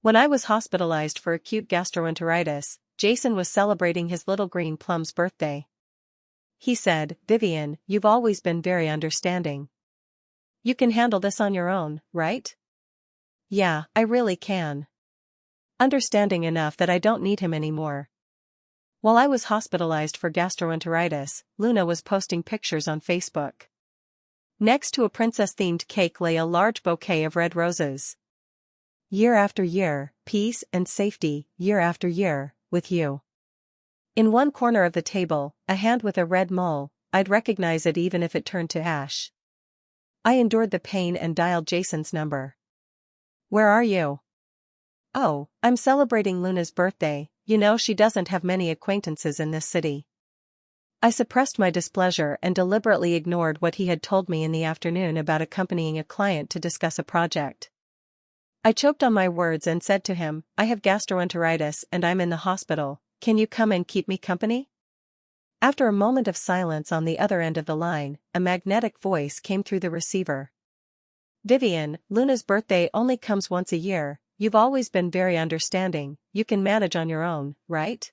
When I was hospitalized for acute gastroenteritis, Jason was celebrating his little green plum's birthday. He said, "Vivian, you've always been very understanding. You can handle this on your own, right?" "Yeah, I really can. Understanding enough that I don't need him anymore." While I was hospitalized for gastroenteritis, Luna was posting pictures on Facebook. Next to a princess-themed cake lay a large bouquet of red roses. "Year after year, peace and safety, year after year, with you." In one corner of the table, a hand with a red mole, I'd recognize it even if it turned to ash. I endured the pain and dialed Jason's number. "Where are you?" "Oh, I'm celebrating Luna's birthday. You know she doesn't have many acquaintances in this city." I suppressed my displeasure and deliberately ignored what he had told me in the afternoon about accompanying a client to discuss a project. I choked on my words and said to him, "I have gastroenteritis and I'm in the hospital. Can you come and keep me company?" After a moment of silence on the other end of the line, a magnetic voice came through the receiver. "Vivian, Luna's birthday only comes once a year. You've always been very understanding. You can manage on your own, right?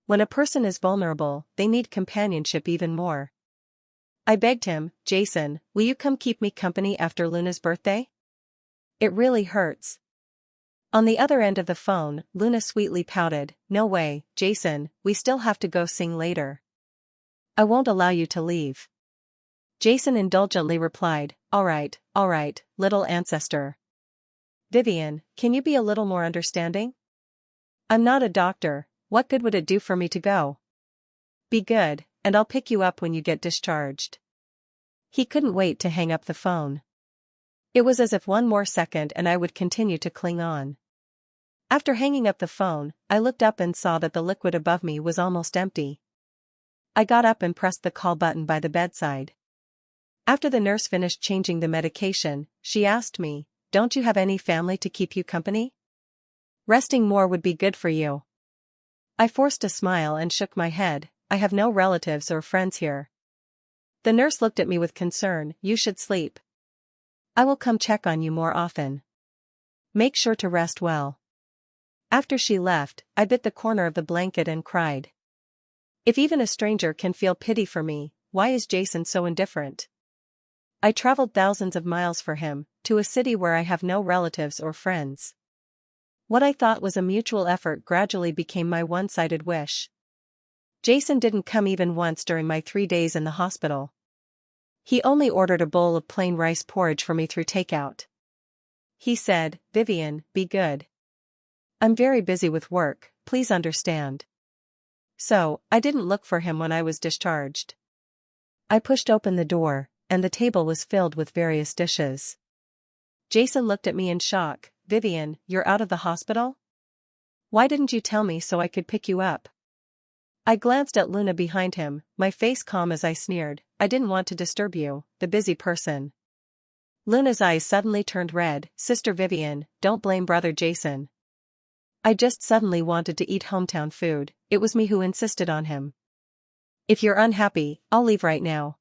When a person is vulnerable, they need companionship even more." I begged him, "Jason, will you come keep me company after Luna's birthday? It really hurts." On the other end of the phone, Luna sweetly pouted, "No way, Jason, we still have to go sing later. I won't allow you to leave." Jason indulgently replied, all right, little ancestor." "Vivian, can you be a little more understanding? I'm not a doctor. What good would it do for me to go? Be good, and I'll pick you up when you get discharged." He couldn't wait to hang up the phone. It was as if one more second and I would continue to cling on. After hanging up the phone, I looked up and saw that the liquid above me was almost empty. I got up and pressed the call button by the bedside. After the nurse finished changing the medication, she asked me, "Don't you have any family to keep you company? Resting more would be good for you." I forced a smile and shook my head. "I have no relatives or friends here." The nurse looked at me with concern. "You should sleep. I will come check on you more often. Make sure to rest well." After she left, I bit the corner of the blanket and cried. If even a stranger can feel pity for me, why is Jason so indifferent? I traveled thousands of miles for him, to a city where I have no relatives or friends. What I thought was a mutual effort gradually became my one-sided wish. Jason didn't come even once during my 3 days in the hospital. He only ordered a bowl of plain rice porridge for me through takeout. He said, "Vivian, be good. I'm very busy with work, please understand." So, I didn't look for him when I was discharged. I pushed open the door, and the table was filled with various dishes. Jason looked at me in shock. "Vivian, you're out of the hospital? Why didn't you tell me so I could pick you up?" I glanced at Luna behind him, my face calm as I sneered, "I didn't want to disturb you, the busy person." Luna's eyes suddenly turned red. "Sister Vivian, don't blame brother Jason. I just suddenly wanted to eat hometown food. It was me who insisted on him. If you're unhappy, I'll leave right now."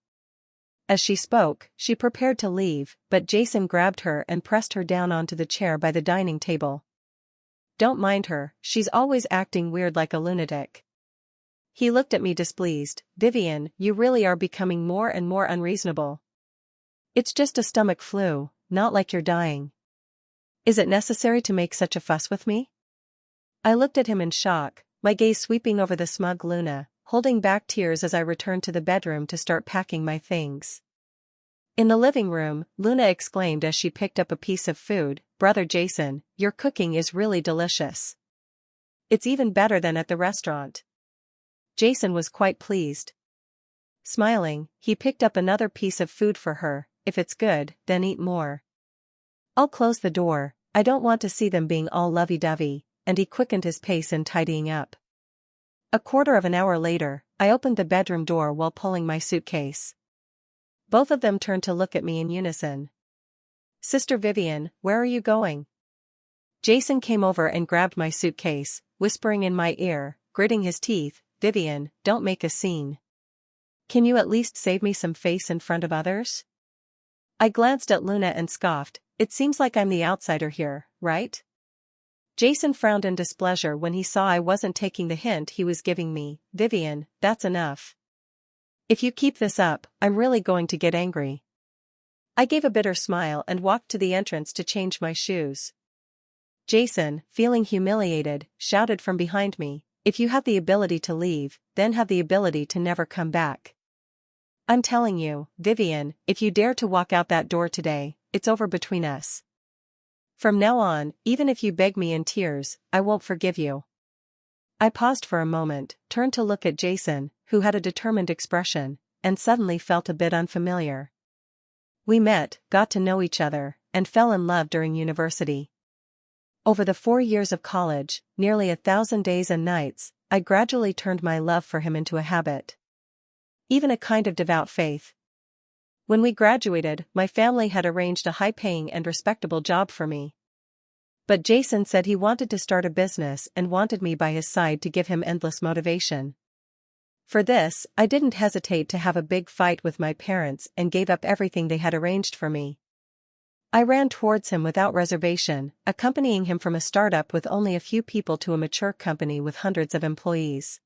As she spoke, she prepared to leave, but Jason grabbed her and pressed her down onto the chair by the dining table. "Don't mind her, she's always acting weird like a lunatic." He looked at me displeased. "Vivian, you really are becoming more and more unreasonable. It's just a stomach flu, not like you're dying. Is it necessary to make such a fuss with me?" I looked at him in shock, my gaze sweeping over the smug Luna, holding back tears as I returned to the bedroom to start packing my things. In the living room, Luna exclaimed as she picked up a piece of food, "Brother Jason, your cooking is really delicious. It's even better than at the restaurant." Jason was quite pleased. Smiling, he picked up another piece of food for her. "If it's good, then eat more. I'll close the door, I don't want to see them being all lovey-dovey," and he quickened his pace in tidying up. A quarter of an hour later, I opened the bedroom door while pulling my suitcase. Both of them turned to look at me in unison. "Sister Vivian, where are you going?" Jason came over and grabbed my suitcase, whispering in my ear, gritting his teeth, "Vivian, don't make a scene. Can you at least save me some face in front of others?" I glanced at Luna and scoffed, "It seems like I'm the outsider here, right? Jason frowned in displeasure when he saw I wasn't taking the hint he was giving me. Vivian, that's enough. If you keep this up, I'm really going to get angry. I gave a bitter smile and walked to the entrance to change my shoes. Jason, feeling humiliated, shouted from behind me, if you have the ability to leave, then have the ability to never come back. I'm telling you, Vivian, if you dare to walk out that door today, it's over between us. From now on, even if you beg me in tears, I won't forgive you. I paused for a moment, turned to look at Jason, who had a determined expression, and suddenly felt a bit unfamiliar. We met, got to know each other, and fell in love during university. Over the 4 years of college, nearly 1,000 days and nights, I gradually turned my love for him into a habit. Even a kind of devout faith. When we graduated, my family had arranged a high-paying and respectable job for me. But Jason said he wanted to start a business and wanted me by his side to give him endless motivation. For this, I didn't hesitate to have a big fight with my parents and gave up everything they had arranged for me. I ran towards him without reservation, accompanying him from a startup with only a few people to a mature company with hundreds of employees.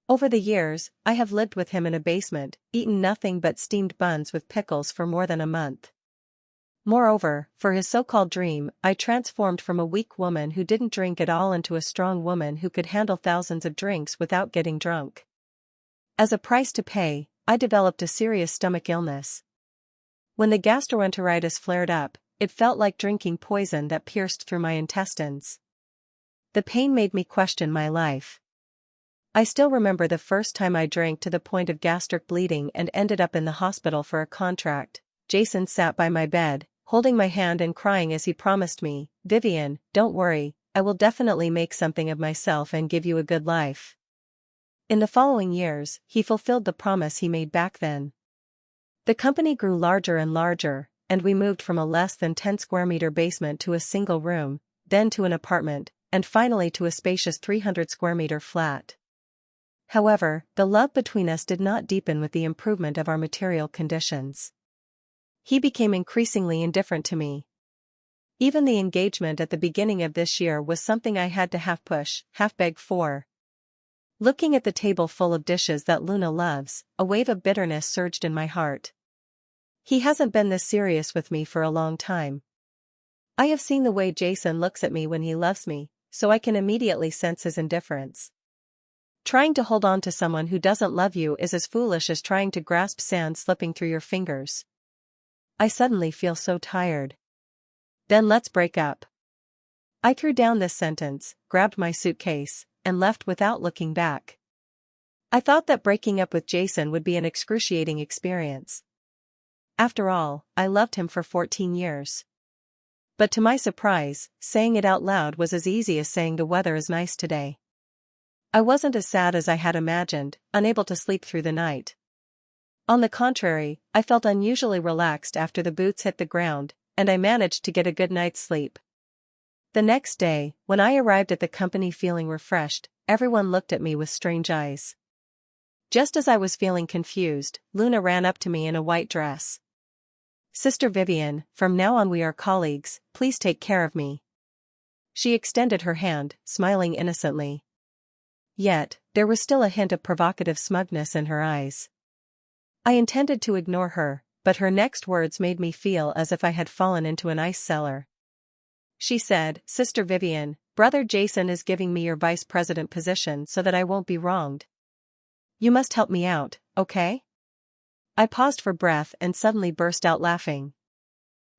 Over the years, I have lived with him in a basement, eaten nothing but steamed buns with pickles for more than a month. Moreover, for his so-called dream, I transformed from a weak woman who didn't drink at all into a strong woman who could handle thousands of drinks without getting drunk. As a price to pay, I developed a serious stomach illness. When the gastroenteritis flared up, it felt like drinking poison that pierced through my intestines. The pain made me question my life. I still remember the first time I drank to the point of gastric bleeding and ended up in the hospital for a contract. Jason sat by my bed, holding my hand and crying as he promised me, Vivian, don't worry, I will definitely make something of myself and give you a good life. In the following years, he fulfilled the promise he made back then. The company grew larger and larger, and we moved from a less than 10 square meter basement to a single room, then to an apartment, and finally to a spacious 300 square meter flat. However, the love between us did not deepen with the improvement of our material conditions. He became increasingly indifferent to me. Even the engagement at the beginning of this year was something I had to half push, half beg for. Looking at the table full of dishes that Luna loves, a wave of bitterness surged in my heart. He hasn't been this serious with me for a long time. I have seen the way Jason looks at me when he loves me, so I can immediately sense his indifference. Trying to hold on to someone who doesn't love you is as foolish as trying to grasp sand slipping through your fingers. I suddenly feel so tired. Then let's break up. I threw down this sentence, grabbed my suitcase, and left without looking back. I thought that breaking up with Jason would be an excruciating experience. After all, I loved him for 14 years. But to my surprise, saying it out loud was as easy as saying the weather is nice today. I wasn't as sad as I had imagined, unable to sleep through the night. On the contrary, I felt unusually relaxed after the boots hit the ground, and I managed to get a good night's sleep. The next day, when I arrived at the company feeling refreshed, everyone looked at me with strange eyes. Just as I was feeling confused, Luna ran up to me in a white dress. Sister Vivian, from now on we are colleagues, please take care of me. She extended her hand, smiling innocently. Yet, there was still a hint of provocative smugness in her eyes. I intended to ignore her, but her next words made me feel as if I had fallen into an ice cellar. She said, Sister Vivian, Brother Jason is giving me your vice president position so that I won't be wronged. You must help me out, okay? I paused for breath and suddenly burst out laughing.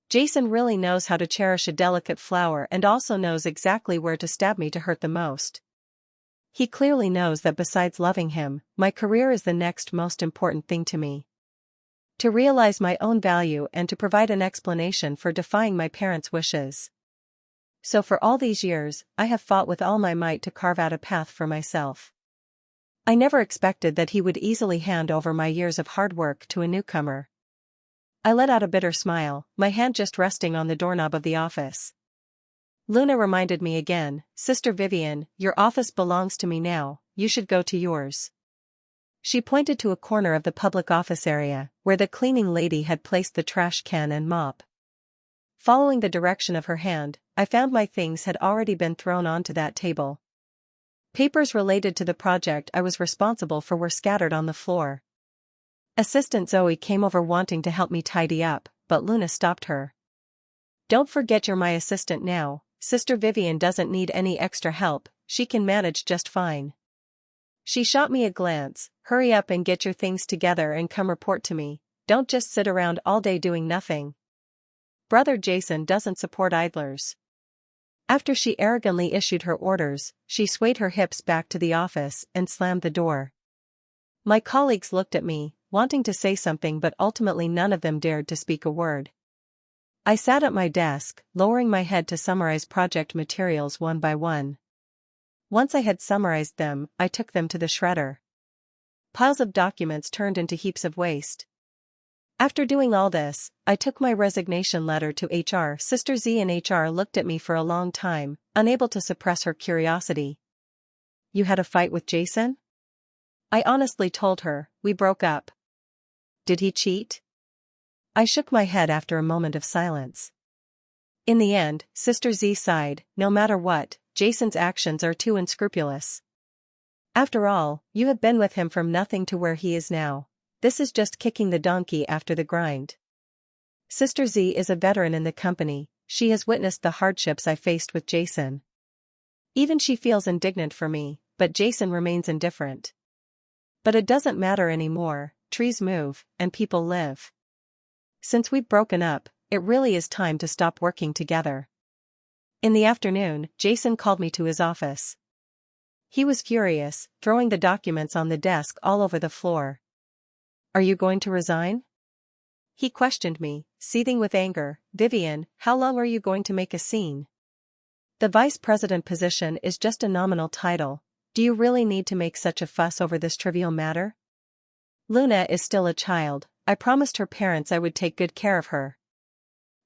Jason really knows how to cherish a delicate flower and also knows exactly where to stab me to hurt the most. He clearly knows that besides loving him, my career is the next most important thing to me. To realize my own value and to provide an explanation for defying my parents' wishes. So for all these years, I have fought with all my might to carve out a path for myself. I never expected that he would easily hand over my years of hard work to a newcomer. I let out a bitter smile, my hand just resting on the doorknob of the office. Luna reminded me again, Sister Vivian, your office belongs to me now, you should go to yours. She pointed to a corner of the public office area, where the cleaning lady had placed the trash can and mop. Following the direction of her hand, I found my things had already been thrown onto that table. Papers related to the project I was responsible for were scattered on the floor. Assistant Zoe came over wanting to help me tidy up, but Luna stopped her. "Don't forget you're my assistant now. Sister Vivian doesn't need any extra help, she can manage just fine." She shot me a glance. "Hurry up and get your things together and come report to me. Don't just sit around all day doing nothing. Brother Jason doesn't support idlers." After she arrogantly issued her orders, she swayed her hips back to the office and slammed the door. My colleagues looked at me, wanting to say something, but ultimately none of them dared to speak a word. I sat at my desk, lowering my head to summarize project materials one by one. Once I had summarized them, I took them to the shredder. Piles of documents turned into heaps of waste. After doing all this, I took my resignation letter to HR. Sister Z in HR looked at me for a long time, unable to suppress her curiosity. "You had a fight with Jason?" I honestly told her. "We broke up." "Did he cheat?" I shook my head after a moment of silence. In the end, Sister Z sighed. "No matter what, Jason's actions are too unscrupulous. After all, you have been with him from nothing to where he is now. This is just kicking the donkey after the grind." Sister Z is a veteran in the company. She has witnessed the hardships I faced with Jason. Even she feels indignant for me, but Jason remains indifferent. "But it doesn't matter anymore. Trees move, and people live. Since we've broken up, it really is time to stop working together." In the afternoon, Jason called me to his office. He was furious, throwing the documents on the desk all over the floor. "Are you going to resign?" he questioned me, seething with anger. "Vivian, how long are you going to make a scene? The vice president position is just a nominal title. Do you really need to make such a fuss over this trivial matter? Luna is still a child. I promised her parents I would take good care of her.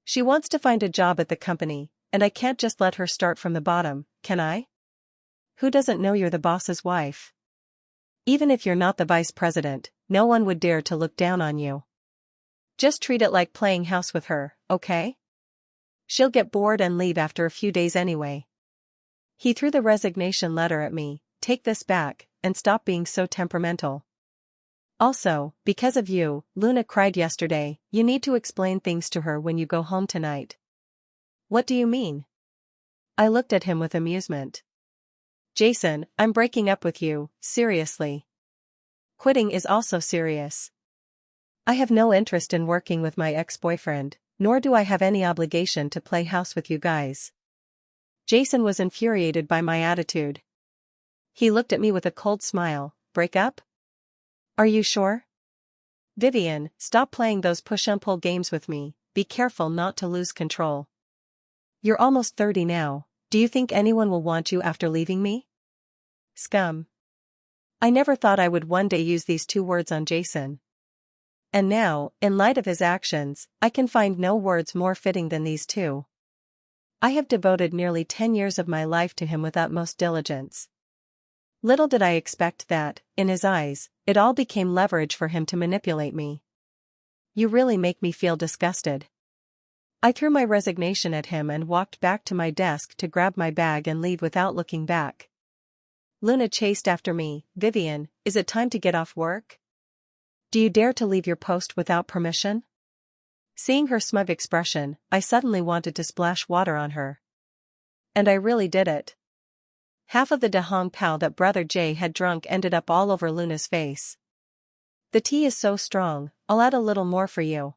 She wants to find a job at the company, and I can't just let her start from the bottom, can I? Who doesn't know you're the boss's wife? Even if you're not the vice president, no one would dare to look down on you. Just treat it like playing house with her, okay? She'll get bored and leave after a few days anyway." He threw the resignation letter at me. "Take this back, and stop being so temperamental. Also, because of you, Luna cried yesterday. You need to explain things to her when you go home tonight." "What do you mean?" I looked at him with amusement. "Jason, I'm breaking up with you, seriously. Quitting is also serious. I have no interest in working with my ex-boyfriend, nor do I have any obligation to play house with you guys." Jason was infuriated by my attitude. He looked at me with a cold smile. "Break up? Are you sure? Vivian, stop playing those push-and-pull games with me. Be careful not to lose control. You're almost 30 now. Do you think anyone will want you after leaving me? Scum." I never thought I would one day use these two words on Jason. And now, in light of his actions, I can find no words more fitting than these two. I have devoted nearly 10 years of my life to him with utmost diligence. Little did I expect that, in his eyes, it all became leverage for him to manipulate me. You really make me feel disgusted. I threw my resignation at him and walked back to my desk to grab my bag and leave without looking back. Luna chased after me. "Vivian, is it time to get off work? Do you dare to leave your post without permission?" Seeing her smug expression, I suddenly wanted to splash water on her. And I really did it. Half of the Dahong Pao that Brother Jay had drunk ended up all over Luna's face. "The tea is so strong, I'll add a little more for you."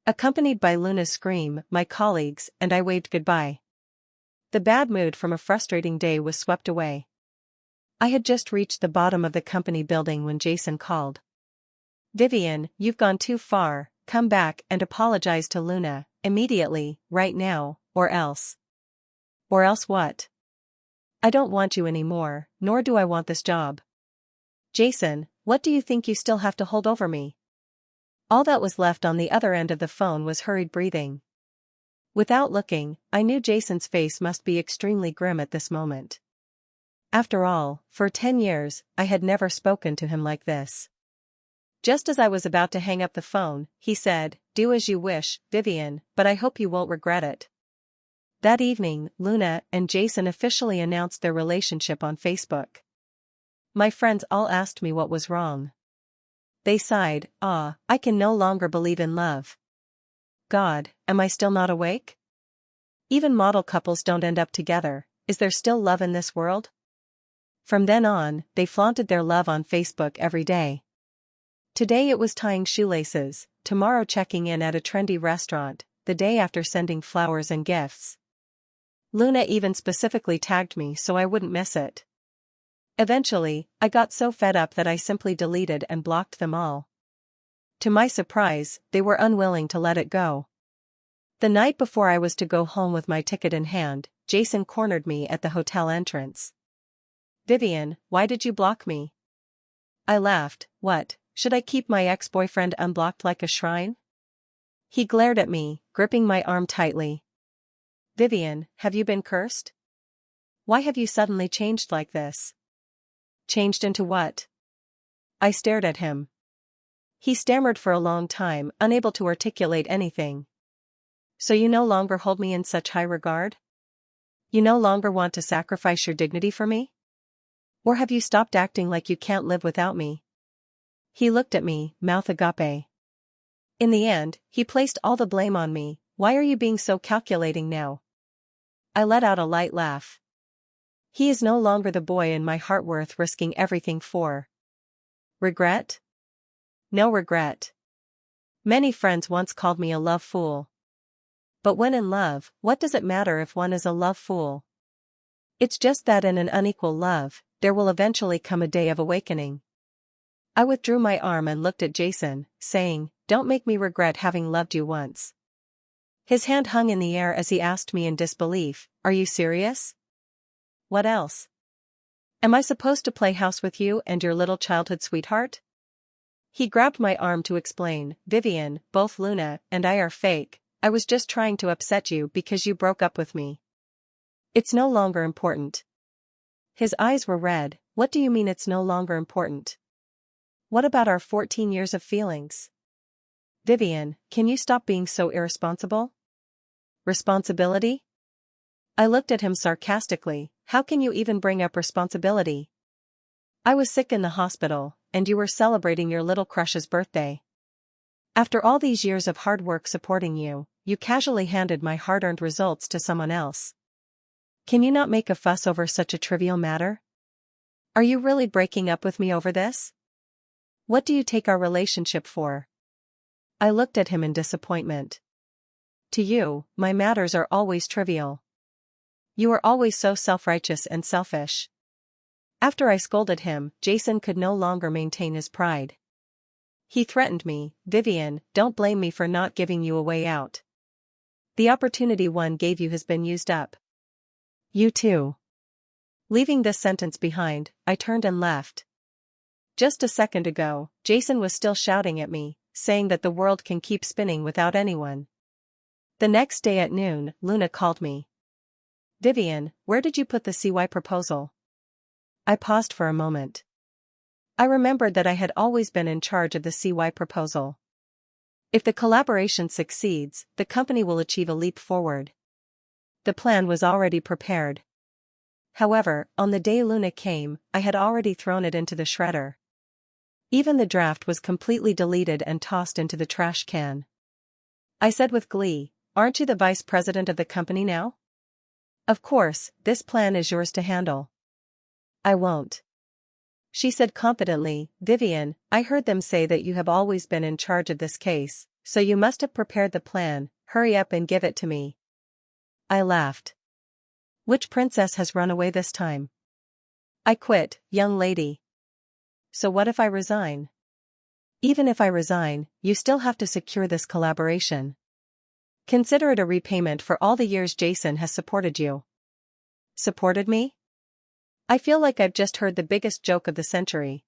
Accompanied by Luna's scream, my colleagues and I waved goodbye. The bad mood from a frustrating day was swept away. I had just reached the bottom of the company building when Jason called. "Vivian, you've gone too far. Come back and apologize to Luna, immediately, right now, or else." "Or else what?" "I don't want you anymore, nor do I want this job." "Jason, what do you think you still have to hold over me?" All that was left on the other end of the phone was hurried breathing. Without looking, I knew Jason's face must be extremely grim at this moment. After all, for 10 years, I had never spoken to him like this. Just as I was about to hang up the phone, he said, "Do as you wish, Vivian, but I hope you won't regret it." That evening, Luna and Jason officially announced their relationship on Facebook. My friends all asked me what was wrong. They sighed, I can no longer believe in love. God, am I still not awake? Even model couples don't end up together, is there still love in this world? From then on, they flaunted their love on Facebook every day. Today it was tying shoelaces, tomorrow checking in at a trendy restaurant, the day after sending flowers and gifts. Luna even specifically tagged me so I wouldn't miss it. Eventually, I got so fed up that I simply deleted and blocked them all. To my surprise, they were unwilling to let it go. The night before I was to go home with my ticket in hand, Jason cornered me at the hotel entrance. Vivian, why did you block me? I laughed. What, should I keep my ex-boyfriend unblocked like a shrine? He glared at me, gripping my arm tightly. Vivian, have you been cursed? Why have you suddenly changed like this? Changed into what? I stared at him. He stammered for a long time, unable to articulate anything. So you no longer hold me in such high regard? You no longer want to sacrifice your dignity for me? Or have you stopped acting like you can't live without me? He looked at me, mouth agape. In the end, he placed all the blame on me. Why are you being so calculating now? I let out a light laugh. He is no longer the boy in my heart worth risking everything for. Regret? No regret. Many friends once called me a love fool. But when in love, what does it matter if one is a love fool? It's just that in an unequal love, there will eventually come a day of awakening. I withdrew my arm and looked at Jason, saying, "Don't make me regret having loved you once." His hand hung in the air as he asked me in disbelief, "Are you serious? What else? Am I supposed to play house with you and your little childhood sweetheart?" He grabbed my arm to explain, "Vivian, both Luna and I are fake. I was just trying to upset you because you broke up with me. It's no longer important." His eyes were red. What do you mean it's no longer important? What about our 14 years of feelings? Vivian, can you stop being so irresponsible? Responsibility? I looked at him sarcastically. How can you even bring up responsibility? I was sick in the hospital, and you were celebrating your little crush's birthday. After all these years of hard work supporting you, you casually handed my hard-earned results to someone else. Can you not make a fuss over such a trivial matter? Are you really breaking up with me over this? What do you take our relationship for? I looked at him in disappointment. To you, my matters are always trivial. You are always so self-righteous and selfish. After I scolded him, Jason could no longer maintain his pride. He threatened me, "Vivian, don't blame me for not giving you a way out. The opportunity one gave you has been used up. You too." Leaving this sentence behind, I turned and left. Just a second ago, Jason was still shouting at me, saying that the world can keep spinning without anyone. The next day at noon, Luna called me. "Vivian, where did you put the CY proposal?" I paused for a moment. I remembered that I had always been in charge of the CY proposal. If the collaboration succeeds, the company will achieve a leap forward. The plan was already prepared. However, on the day Luna came, I had already thrown it into the shredder. Even the draft was completely deleted and tossed into the trash can. I said with glee, "Aren't you the vice president of the company now? Of course, this plan is yours to handle." "I won't." She said confidently, "Vivian, I heard them say that you have always been in charge of this case, so you must have prepared the plan. Hurry up and give it to me." I laughed. Which princess has run away this time? "I quit, young lady." "So what if I resign?" "Even if I resign, you still have to secure this collaboration. Consider it a repayment for all the years Jason has supported you." Supported me? I feel like I've just heard the biggest joke of the century.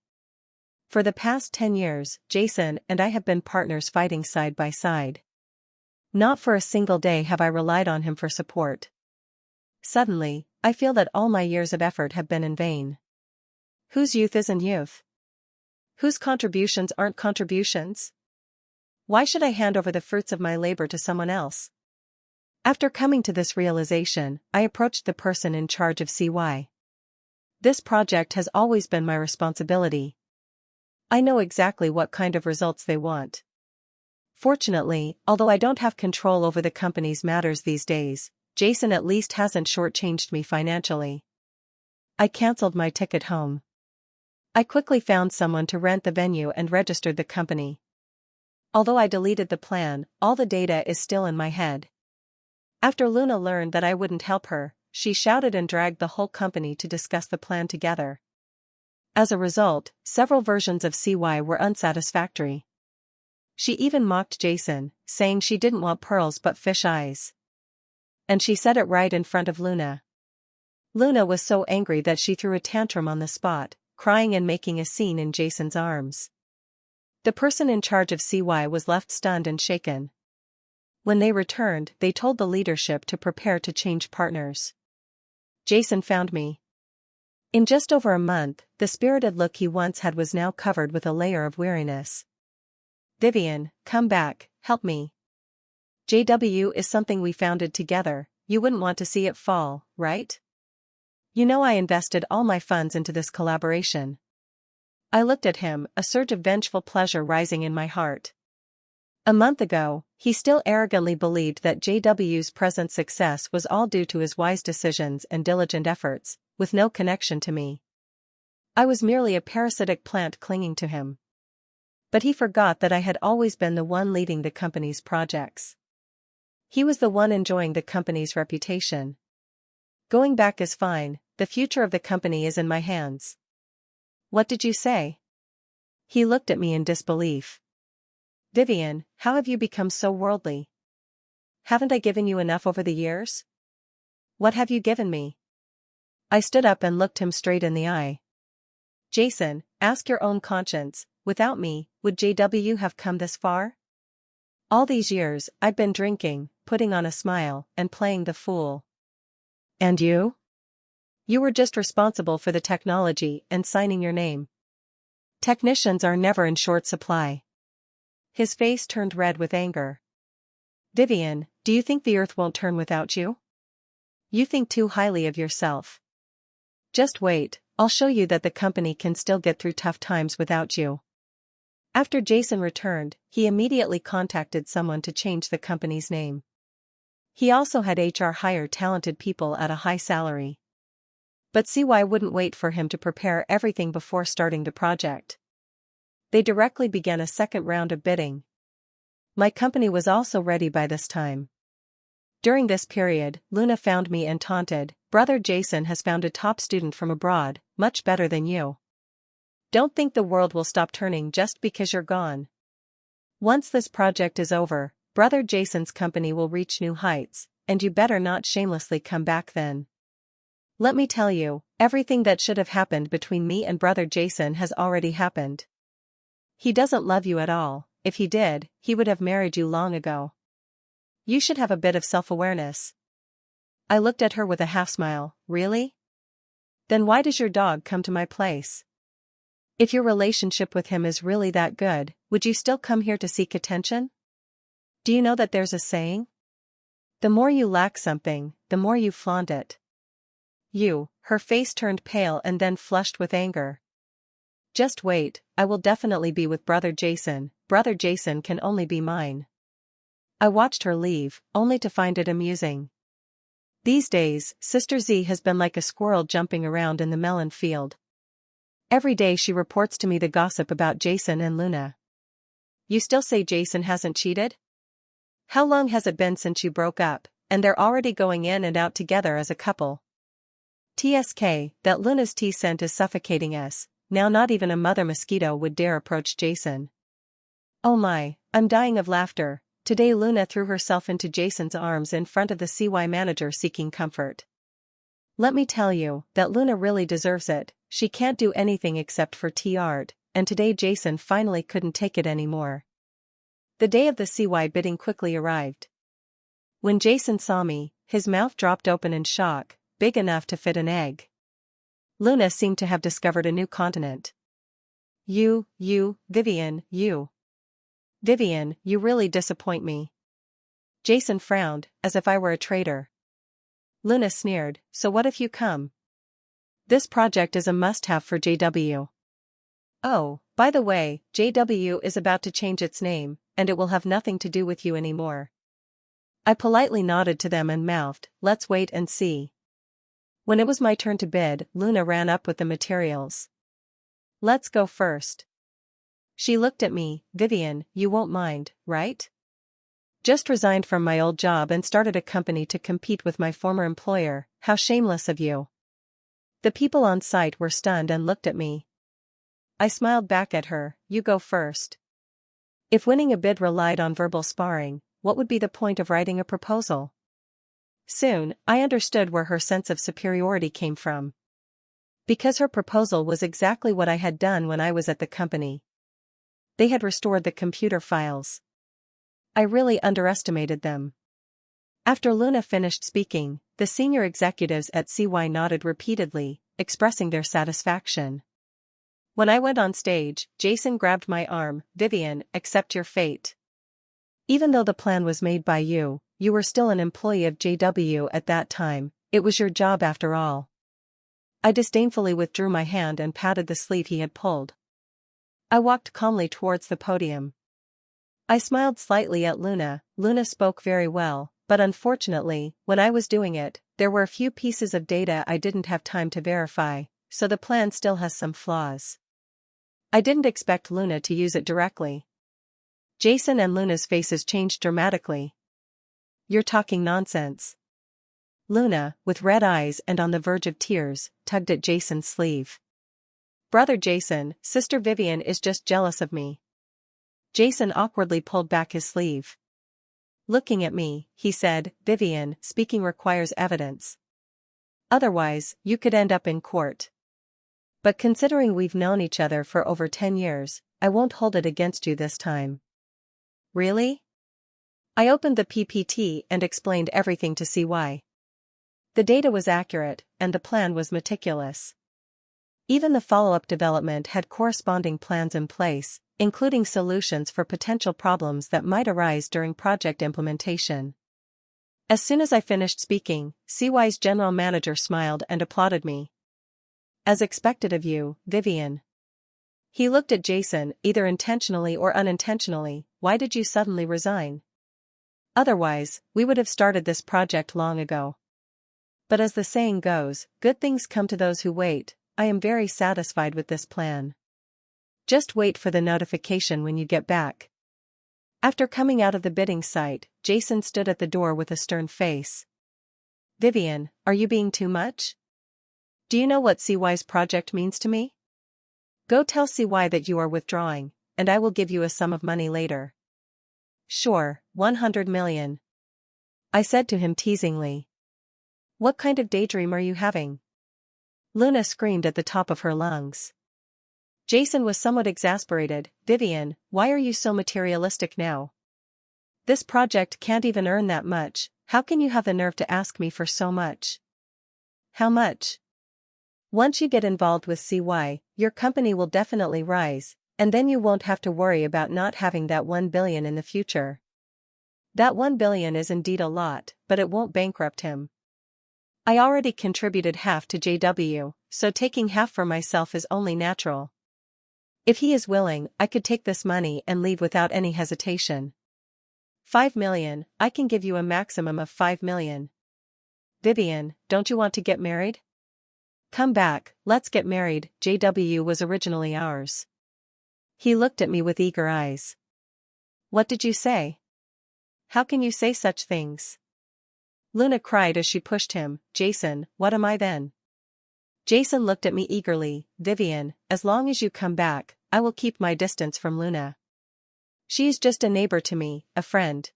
For the past 10 years, Jason and I have been partners fighting side by side. Not for a single day have I relied on him for support. Suddenly, I feel that all my years of effort have been in vain. Whose youth isn't youth? Whose contributions aren't contributions? Why should I hand over the fruits of my labor to someone else? After coming to this realization, I approached the person in charge of CY. This project has always been my responsibility. I know exactly what kind of results they want. Fortunately, although I don't have control over the company's matters these days, Jason at least hasn't shortchanged me financially. I cancelled my ticket home. I quickly found someone to rent the venue and registered the company. Although I deleted the plan, all the data is still in my head. After Luna learned that I wouldn't help her, she shouted and dragged the whole company to discuss the plan together. As a result, several versions of CY were unsatisfactory. She even mocked Jason, saying she didn't want pearls but fish eyes. And she said it right in front of Luna. Luna was so angry that she threw a tantrum on the spot, crying and making a scene in Jason's arms. The person in charge of CY was left stunned and shaken. When they returned, they told the leadership to prepare to change partners. Jason found me. In just over a month, the spirited look he once had was now covered with a layer of weariness. Vivian, come back, help me. JW is something we founded together, you wouldn't want to see it fall, right? You know I invested all my funds into this collaboration. I looked at him, a surge of vengeful pleasure rising in my heart. A month ago, he still arrogantly believed that JW's present success was all due to his wise decisions and diligent efforts, with no connection to me. I was merely a parasitic plant clinging to him. But he forgot that I had always been the one leading the company's projects. He was the one enjoying the company's reputation. Going back is fine, the future of the company is in my hands. What did you say? He looked at me in disbelief. Vivian, how have you become so worldly? Haven't I given you enough over the years? What have you given me? I stood up and looked him straight in the eye. Jason, ask your own conscience, without me, would JW have come this far? All these years, I'd been drinking, putting on a smile, and playing the fool. And you? You were just responsible for the technology and signing your name. Technicians are never in short supply. His face turned red with anger. Vivian, do you think the earth won't turn without you? You think too highly of yourself. Just wait, I'll show you that the company can still get through tough times without you. After Jason returned, he immediately contacted someone to change the company's name. He also had HR hire talented people at a high salary. But CY wouldn't wait for him to prepare everything before starting the project. They directly began a second round of bidding. My company was also ready by this time. During this period, Luna found me and taunted, "Brother Jason has found a top student from abroad, much better than you. Don't think the world will stop turning just because you're gone. Once this project is over, Brother Jason's company will reach new heights, and you better not shamelessly come back then. Let me tell you, everything that should have happened between me and Brother Jason has already happened. He doesn't love you at all. If he did, he would have married you long ago. You should have a bit of self-awareness." I looked at her with a half-smile. Really? Then why does your dog come to my place? If your relationship with him is really that good, would you still come here to seek attention? Do you know that there's a saying? The more you lack something, the more you flaunt it. Her face turned pale and then flushed with anger. Just wait, I will definitely be with Brother Jason. Brother Jason can only be mine. I watched her leave, only to find it amusing. These days, Sister Z has been like a squirrel jumping around in the melon field. Every day she reports to me the gossip about Jason and Luna. You still say Jason hasn't cheated? How long has it been since you broke up, and they're already going in and out together as a couple? TSK, that Luna's tea scent is suffocating us, now not even a mother mosquito would dare approach Jason. Oh my, I'm dying of laughter. Today Luna threw herself into Jason's arms in front of the CY manager seeking comfort. Let me tell you, that Luna really deserves it. She can't do anything except for art, and today Jason finally couldn't take it anymore. The day of the CY bidding quickly arrived. When Jason saw me, his mouth dropped open in shock, big enough to fit an egg. Luna seemed to have discovered a new continent. Vivian, you. Vivian, you really disappoint me. Jason frowned, as if I were a traitor. Luna sneered, so what if you come? This project is a must-have for JW. Oh, by the way, JW is about to change its name, and it will have nothing to do with you anymore. I politely nodded to them and mouthed, let's wait and see. When it was my turn to bid, Luna ran up with the materials. Let's go first. She looked at me, Vivian, you won't mind, right? Just resigned from my old job and started a company to compete with my former employer, how shameless of you. The people on site were stunned and looked at me. I smiled back at her, you go first. If winning a bid relied on verbal sparring, what would be the point of writing a proposal? Soon, I understood where her sense of superiority came from. Because her proposal was exactly what I had done when I was at the company. They had restored the computer files. I really underestimated them. After Luna finished speaking, the senior executives at CY nodded repeatedly, expressing their satisfaction. When I went on stage, Jason grabbed my arm, Vivian, accept your fate. Even though the plan was made by you, you were still an employee of JW at that time, it was your job after all. I disdainfully withdrew my hand and patted the sleeve he had pulled. I walked calmly towards the podium. I smiled slightly at Luna. Luna spoke very well, but unfortunately, when I was doing it, there were a few pieces of data I didn't have time to verify, so the plan still has some flaws. I didn't expect Luna to use it directly. Jason and Luna's faces changed dramatically. You're talking nonsense. Luna, with red eyes and on the verge of tears, tugged at Jason's sleeve. Brother Jason, Sister Vivian is just jealous of me. Jason awkwardly pulled back his sleeve. Looking at me, he said, Vivian, speaking requires evidence. Otherwise, you could end up in court. But considering we've known each other for over 10 years, I won't hold it against you this time. Really? I opened the PPT and explained everything to CY. The data was accurate, and the plan was meticulous. Even the follow-up development had corresponding plans in place, including solutions for potential problems that might arise during project implementation. As soon as I finished speaking, CY's general manager smiled and applauded me. As expected of you, Vivian. He looked at Jason, either intentionally or unintentionally, why did you suddenly resign? Otherwise, we would have started this project long ago. But as the saying goes, good things come to those who wait. I am very satisfied with this plan. Just wait for the notification when you get back. After coming out of the bidding site, Jason stood at the door with a stern face. Vivian, are you being too much? Do you know what CY's project means to me? Go tell CY that you are withdrawing, and I will give you a sum of money later. Sure, 100 million. I said to him teasingly. What kind of daydream are you having? Luna screamed at the top of her lungs. Jason was somewhat exasperated. Vivian, why are you so materialistic now? This project can't even earn that much, how can you have the nerve to ask me for so much? How much? Once you get involved with CY, your company will definitely rise, and then you won't have to worry about not having that 1 billion in the future. That 1 billion is indeed a lot, but it won't bankrupt him. I already contributed half to JW, so taking half for myself is only natural. If he is willing, I could take this money and leave without any hesitation. 5 million, I can give you a maximum of 5 million. Vivian, don't you want to get married? Come back, let's get married, JW was originally ours. He looked at me with eager eyes. What did you say? How can you say such things? Luna cried as she pushed him. Jason, what am I then? Jason looked at me eagerly. Vivian, as long as you come back, I will keep my distance from Luna. She's just a neighbor to me, a friend.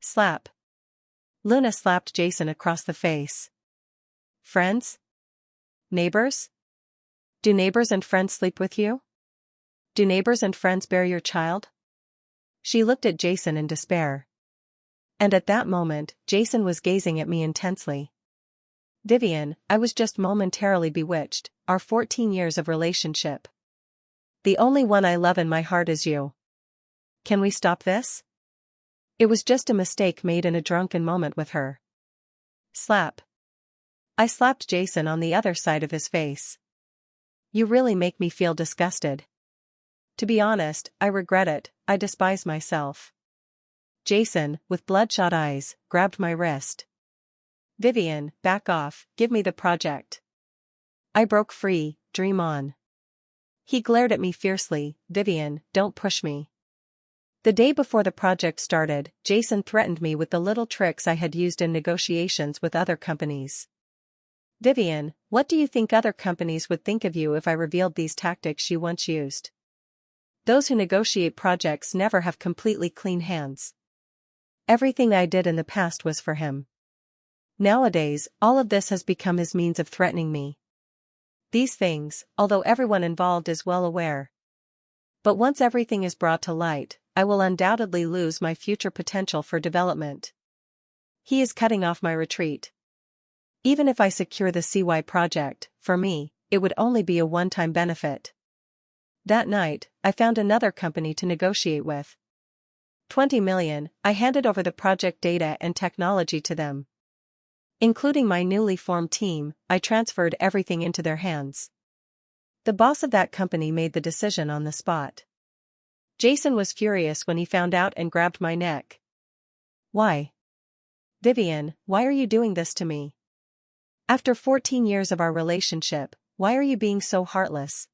Slap. Luna slapped Jason across the face. Friends? Neighbors? Do neighbors and friends sleep with you? Do neighbors and friends bear your child? She looked at Jason in despair. And at that moment, Jason was gazing at me intensely. Vivian, I was just momentarily bewitched, our 14 years of relationship. The only one I love in my heart is you. Can we stop this? It was just a mistake made in a drunken moment with her. Slap. I slapped Jason on the other side of his face. You really make me feel disgusted. To be honest, I regret it, I despise myself. Jason, with bloodshot eyes, grabbed my wrist. Vivian, back off, give me the project. I broke free, dream on. He glared at me fiercely, Vivian, don't push me. The day before the project started, Jason threatened me with the little tricks I had used in negotiations with other companies. Vivian, what do you think other companies would think of you if I revealed these tactics you once used? Those who negotiate projects never have completely clean hands. Everything I did in the past was for him. Nowadays, all of this has become his means of threatening me. These things, although everyone involved is well aware. But once everything is brought to light, I will undoubtedly lose my future potential for development. He is cutting off my retreat. Even if I secure the CY project, for me, it would only be a one-time benefit. That night, I found another company to negotiate with. 20 million, I handed over the project data and technology to them. Including my newly formed team, I transferred everything into their hands. The boss of that company made the decision on the spot. Jason was furious when he found out and grabbed my neck. Why? Vivian, why are you doing this to me? After 14 years of our relationship, why are you being so heartless?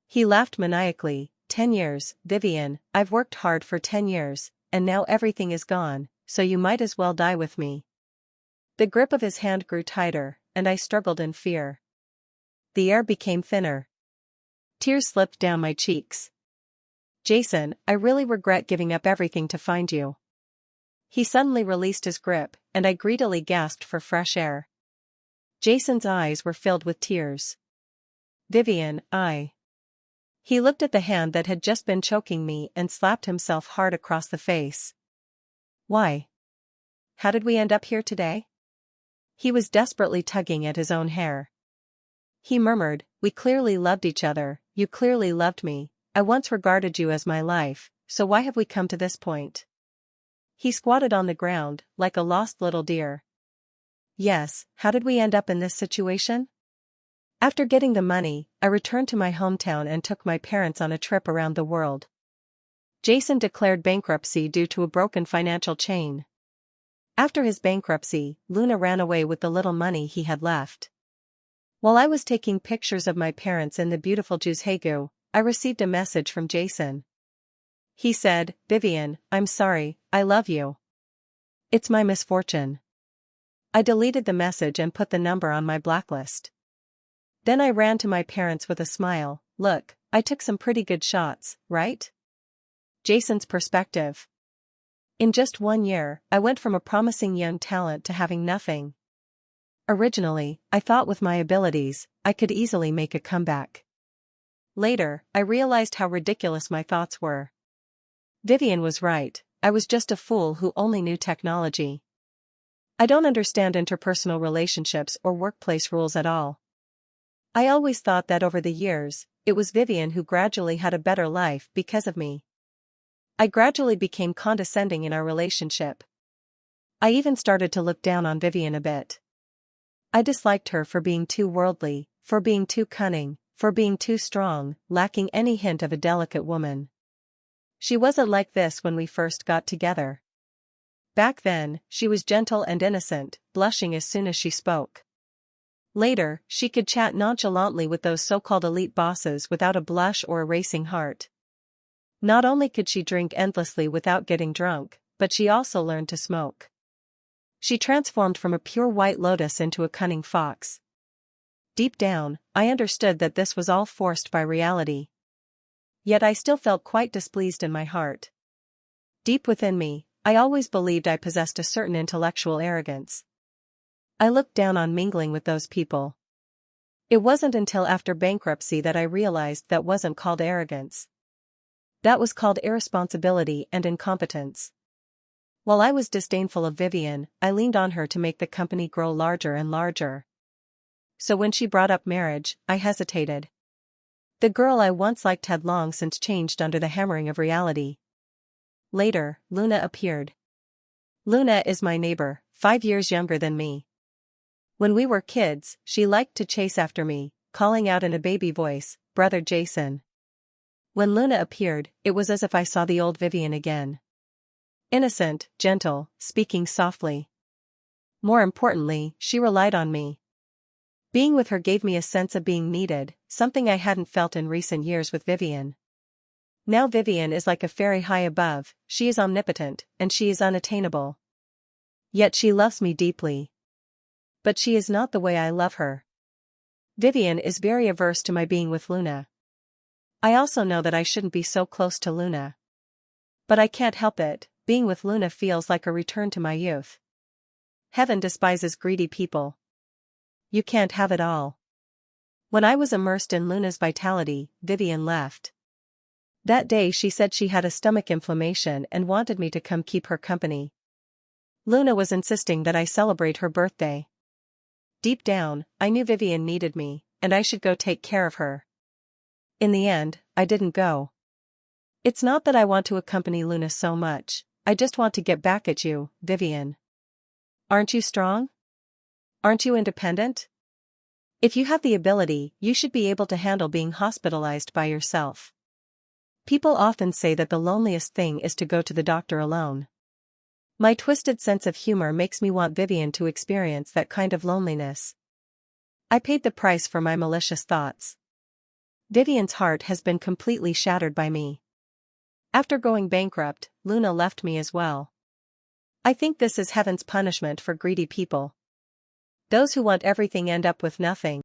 He laughed maniacally. 10 years, Vivian, I've worked hard for 10 years, and now everything is gone, so you might as well die with me. The grip of his hand grew tighter, and I struggled in fear. The air became thinner. Tears slipped down my cheeks. Jason, I really regret giving up everything to find you. He suddenly released his grip, and I greedily gasped for fresh air. Jason's eyes were filled with tears. Vivian, He looked at the hand that had just been choking me and slapped himself hard across the face. Why? How did we end up here today? He was desperately tugging at his own hair. He murmured, we clearly loved each other, you clearly loved me, I once regarded you as my life, so why have we come to this point? He squatted on the ground, like a lost little deer. Yes, how did we end up in this situation? After getting the money, I returned to my hometown and took my parents on a trip around the world. Jason declared bankruptcy due to a broken financial chain. After his bankruptcy, Luna ran away with the little money he had left. While I was taking pictures of my parents in the beautiful Juzhegu, I received a message from Jason. He said, Vivian, I'm sorry, I love you. It's my misfortune. I deleted the message and put the number on my blacklist. Then I ran to my parents with a smile, look, I took some pretty good shots, right? Jason's perspective. In just 1 year, I went from a promising young talent to having nothing. Originally, I thought with my abilities, I could easily make a comeback. Later, I realized how ridiculous my thoughts were. Vivian was right, I was just a fool who only knew technology. I don't understand interpersonal relationships or workplace rules at all. I always thought that over the years, it was Vivian who gradually had a better life because of me. I gradually became condescending in our relationship. I even started to look down on Vivian a bit. I disliked her for being too worldly, for being too cunning, for being too strong, lacking any hint of a delicate woman. She wasn't like this when we first got together. Back then, she was gentle and innocent, blushing as soon as she spoke. Later, she could chat nonchalantly with those so-called elite bosses without a blush or a racing heart. Not only could she drink endlessly without getting drunk, but she also learned to smoke. She transformed from a pure white lotus into a cunning fox. Deep down, I understood that this was all forced by reality. Yet I still felt quite displeased in my heart. Deep within me, I always believed I possessed a certain intellectual arrogance. I looked down on mingling with those people. It wasn't until after bankruptcy that I realized that wasn't called arrogance. That was called irresponsibility and incompetence. While I was disdainful of Vivian, I leaned on her to make the company grow larger and larger. So when she brought up marriage, I hesitated. The girl I once liked had long since changed under the hammering of reality. Later, Luna appeared. Luna is my neighbor, 5 years younger than me. When we were kids, she liked to chase after me, calling out in a baby voice, "Brother Jason." When Luna appeared, it was as if I saw the old Vivian again. Innocent, gentle, speaking softly. More importantly, she relied on me. Being with her gave me a sense of being needed, something I hadn't felt in recent years with Vivian. Now Vivian is like a fairy high above, she is omnipotent, and she is unattainable. Yet she loves me deeply. But she is not the way I love her. Vivian is very averse to my being with Luna. I also know that I shouldn't be so close to Luna. But I can't help it, being with Luna feels like a return to my youth. Heaven despises greedy people. You can't have it all. When I was immersed in Luna's vitality, Vivian left. That day she said she had a stomach inflammation and wanted me to come keep her company. Luna was insisting that I celebrate her birthday. Deep down, I knew Vivian needed me, and I should go take care of her. In the end, I didn't go. It's not that I want to accompany Luna so much, I just want to get back at you, Vivian. Aren't you strong? Aren't you independent? If you have the ability, you should be able to handle being hospitalized by yourself. People often say that the loneliest thing is to go to the doctor alone. My twisted sense of humor makes me want Vivian to experience that kind of loneliness. I paid the price for my malicious thoughts. Vivian's heart has been completely shattered by me. After going bankrupt, Luna left me as well. I think this is heaven's punishment for greedy people. Those who want everything end up with nothing.